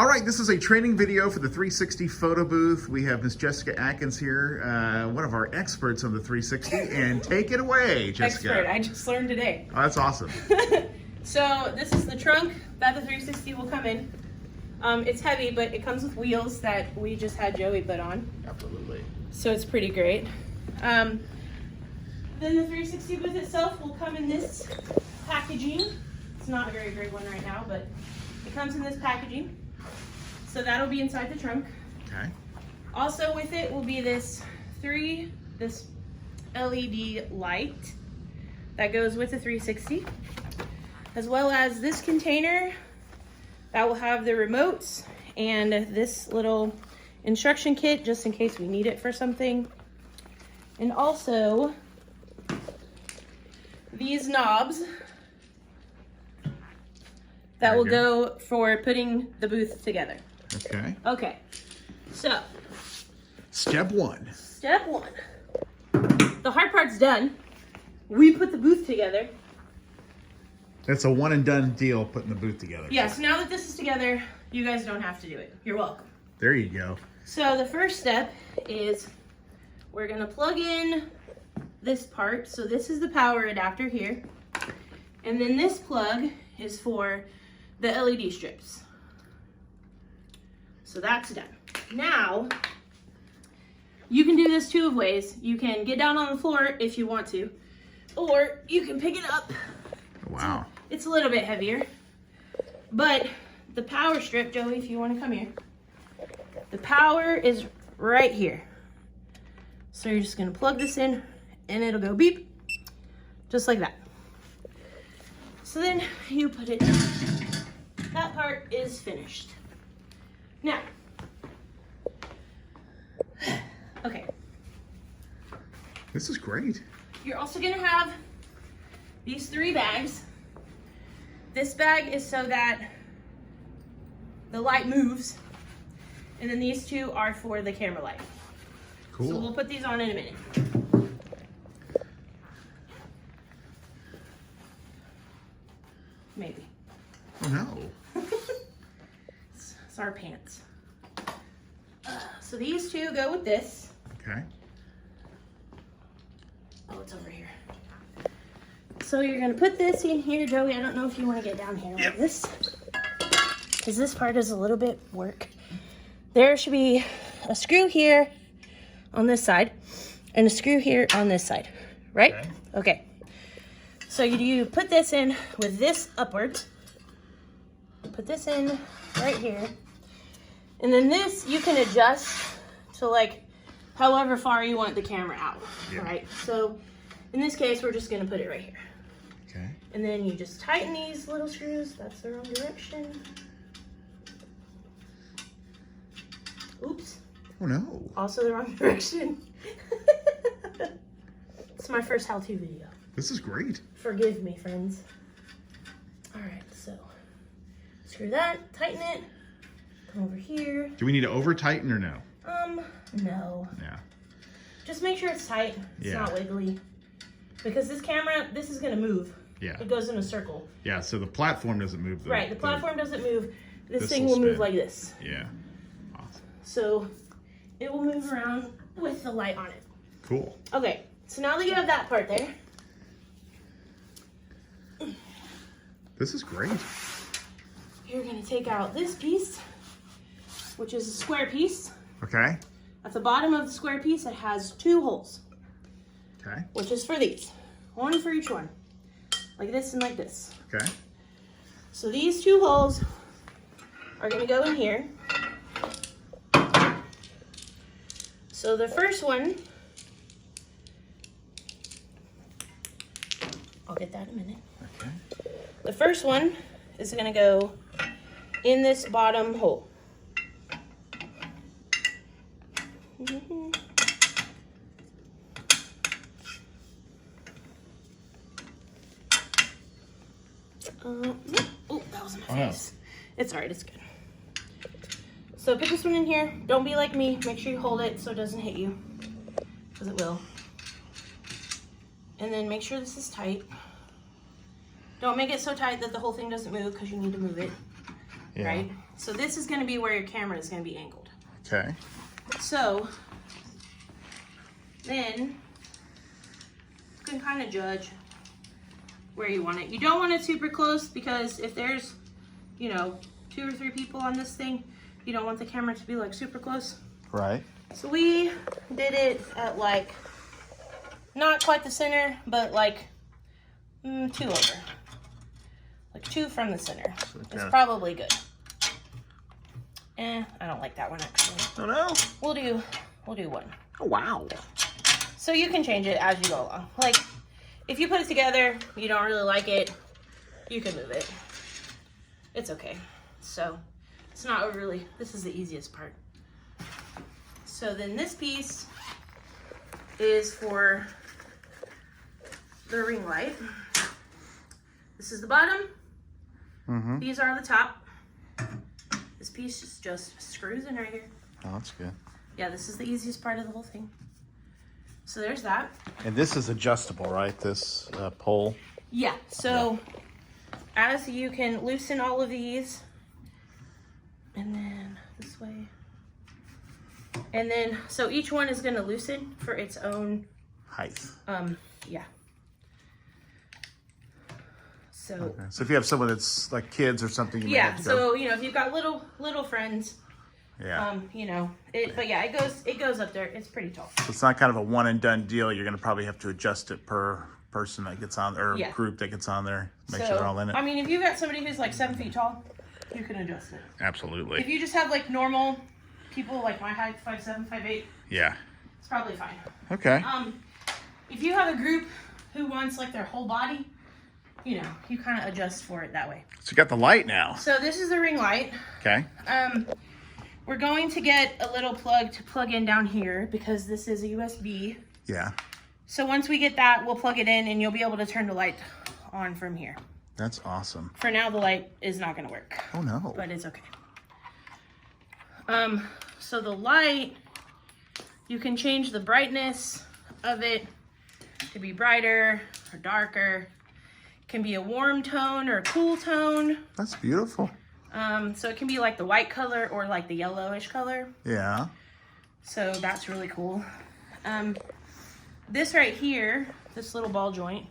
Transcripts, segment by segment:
All right, this is a training video for the 360 photo booth. We have Miss Jessica Atkins here, one of our experts on the 360, and take it away, Jessica. Expert, I just learned today. Oh, that's awesome. So this is the trunk that the 360 will come in. It's heavy, but it comes with wheels that we just had Joey put on. Absolutely. So it's pretty great. Then the 360 booth itself will come in this packaging. It's not a very great one right now, but it comes in this packaging. So that'll be inside the trunk. Okay. Also with it will be this LED light that goes with the 360, as well as this container that will have the remotes and this little instruction kit just in case we need it for something. And also these knobs that will go for putting the booth together. Okay. Okay, so Step one. step one. The hard part's done. We put the booth together. That's a one and done deal, putting the booth together. Yeah, so now that this is together, you guys don't have to do it. You're welcome. There you go. So the first step is we're gonna plug in this part. So this is the power adapter here. And then this plug is for the LED strips. So that's done. Now, you can do this two ways. You can get down on the floor if you want to, or you can pick it up. Wow. It's a little bit heavier, but the power strip, Joey, if you want to come here, the power is right here. So you're just gonna plug this in and it'll go beep, just like that. So then you put it, that part is finished. Now, okay. This is great. You're also gonna have these 3 bags. This bag is so that the light moves, and then these 2 are for the camera light. Cool. So we'll put these on in a minute. Maybe. Oh no. It's our pants. So these 2 go with this. Okay. Oh, it's over here. So you're gonna put this in here, Joey. I don't know if you want to get down here like this, because this part is a little bit work. There should be a screw here on this side and a screw here on this side, right? Okay. So you put this in with this upwards. Put this in right here. And then this you can adjust to like however far you want the camera out, right? So in this case, we're just gonna put it right here. Okay. And then you just tighten these little screws. That's the wrong direction. Oops. Oh no. Also the wrong direction. It's my first how-to video. This is great. Forgive me, friends. All right, so screw that, tighten it, come over here. Do we need to over tighten or no? No. Yeah. Just make sure it's tight, it's not wiggly. Because this camera, this is gonna move. Yeah. It goes in a circle. Yeah, so the platform doesn't move. Right, the platform doesn't move. This thing will will move spin. like this. Yeah. Awesome. So it will move around with the light on it. Cool. Okay, so now that you have that part there. This is great. You're gonna take out this piece, which is a square piece. Okay. At the bottom of the square piece, it has 2 holes. Okay. Which is for these. One for each one. Like this and like this. Okay. So these 2 holes are gonna go in here. So the first one, I'll get that in a minute. Okay. The first one is gonna go in this bottom hole. Oh, that was in my face. It's alright, it's good. So put this one in here. Don't be like me. Make sure you hold it so it doesn't hit you, because it will. And then make sure this is tight. Don't make it so tight that the whole thing doesn't move, because you need to move it. Yeah. Right? So this is going to be where your camera is going to be angled. Okay. So then you can kind of judge where you want it. You don't want it super close because if there's, you know, 2 or 3 people on this thing, you don't want the camera to be like super close. Right. So we did it at like, not quite the center, but like 2 over. Like 2 from the center. It's probably good. I don't like that one actually. Oh no. We'll do 1. Oh wow. So you can change it as you go along. Like, if you put it together, you don't really like it, you can move it. It's okay. So, it's not really, this is the easiest part. So then this piece is for the ring light. This is the bottom. Mm-hmm. These are the top. This piece just screws in right here. Oh, that's good. Yeah, this is the easiest part of the whole thing. So there's that. And this is adjustable, right? This pole. Yeah, so as you can loosen all of these, and then this way, and then, so each one is gonna loosen for its own height. Yeah. So, Okay. So if you have someone that's like kids or something, you may yeah, have to go. so, you know, if you've got little friends, Yeah. you know, but yeah, it goes up there. It's pretty tall. So it's not kind of a one and done deal. You're going to probably have to adjust it per person that gets on, or Yeah. group that gets on there. Make So, sure they're all in it. I mean, if you've got somebody who's like 7 feet tall, you can adjust it. Absolutely. If you just have like normal people like my height, 5'7", 5'8", Yeah. it's probably fine. Okay. If you have a group who wants like their whole body, you know, you kind of adjust for it that way. So you got the light now. So this is the ring light. Okay. We're going to get a little plug to plug in down here because this is a USB. Yeah. So once we get that, we'll plug it in and you'll be able to turn the light on from here. That's awesome. For now, the light is not going to work. Oh no. But it's okay. So the light, you can change the brightness of it to be brighter or darker. It can be a warm tone or a cool tone. That's beautiful. So it can be like the white color or like the yellowish color. Yeah. So that's really cool. This right here, this little ball joint,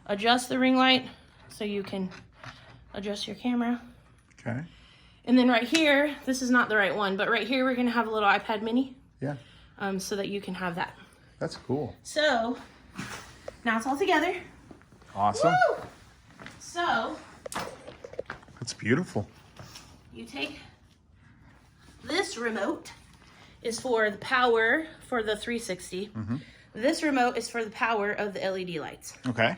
adjust the ring light so you can adjust your camera. Okay. And then right here, this is not the right one, but right here we're gonna have a little iPad mini. Yeah. So that you can have that. That's cool. So now it's all together. Awesome. Woo! So That's beautiful. you take this remote is for the power for the 360. Mm-hmm. This remote is for the power of the LED lights. Okay.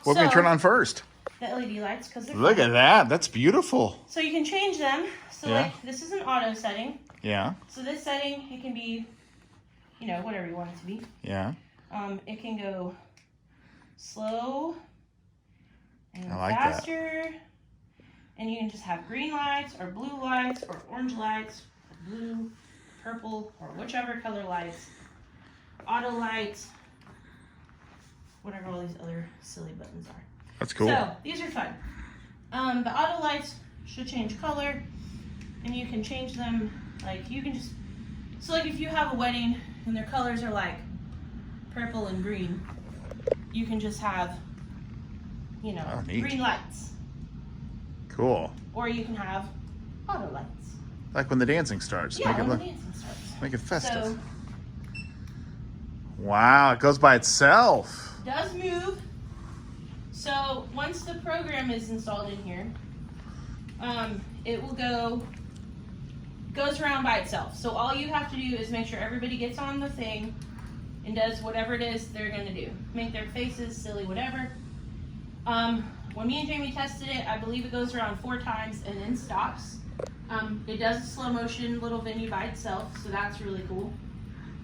What can we So- turn on first? The LED lights, because they're Look fun. at that. That's beautiful. So you can change them. So Yeah. like this is an auto setting. Yeah. So this setting, it can be, you know, whatever you want it to be. Yeah. It can go slow and I like that. faster. And you can just have green lights or blue lights or orange lights, or blue, purple, or whichever color lights. Auto lights, whatever all these other silly buttons are. That's cool. So these are fun. The auto lights should change color, and you can change them. Like you can just, so like if you have a wedding and their colors are like purple and green, you can just have, you know, Oh, neat. green lights, Cool. or you can have auto lights. Like when the dancing starts. Yeah, Make it when look, the dancing starts. make it festive. So Wow, it goes by itself. does move. So once the program is installed in here, it will goes around by itself. So all you have to do is make sure everybody gets on the thing and does whatever it is they're gonna do. Make their faces silly, whatever. When me and Jamie tested it, I believe it goes around 4 times and then stops. It does a slow motion little venue by itself, so that's really cool.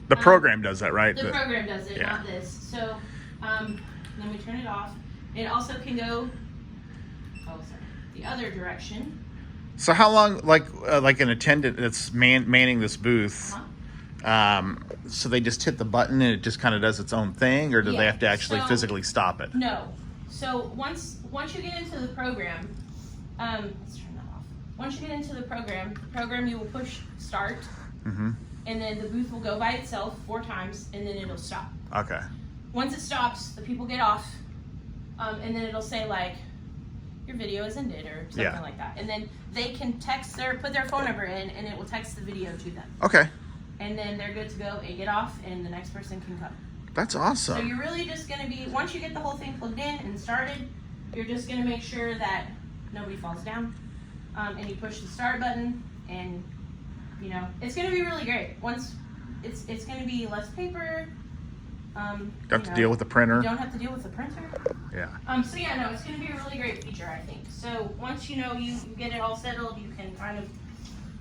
The program does that, right? The program does it, yeah. not this. So then we turn it off. It also can go, the other direction. So how long, like an attendant that's manning this booth, so they just hit the button and it just kind of does its own thing, or do they Yeah, have to actually so- physically stop it? No. So once you get into the program, let's turn that off. once you get into the program you will push start, Mm-hmm. and then the booth will go by itself 4 times, and then it'll stop. Okay. Once it stops, the people get off, and then it'll say like, your video is ended or something like that. And then they can put their phone number in, and it will text the video to them. Okay. And then they're good to go and get off, and the next person can come. That's awesome. So you're really just going to be, once you get the whole thing plugged in and started, you're just going to make sure that nobody falls down, and you push the start button, and you know, it's going to be really great. Once it's going to be less paper. Don't have to deal with the printer. You don't have to deal with the printer. Yeah. So yeah, no, it's going to be a really great feature, I think. So once you know you get it all settled, you can kind of,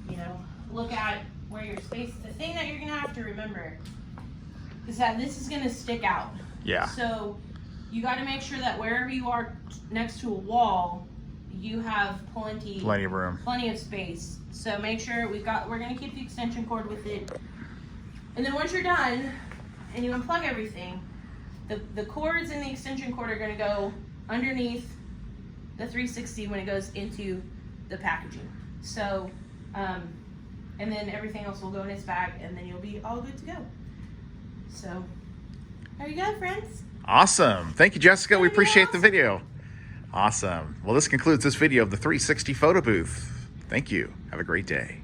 you know, look at where your space. The thing that you're going to have to remember is that this is going to stick out. Yeah. So you got to make sure that wherever you are next to a wall, you have plenty of room, plenty of space. So make sure we're going to keep the extension cord with it. And then once you're done and you unplug everything, the cords in the extension cord are going to go underneath the 360 when it goes into the packaging. So, and then everything else will go in its bag, and then you'll be all good to go. So, there you go, friends. Awesome. Thank you, Jessica. We appreciate awesome. the video. Awesome. Well, this concludes this video of the 360 photo booth. Thank you. Have a great day.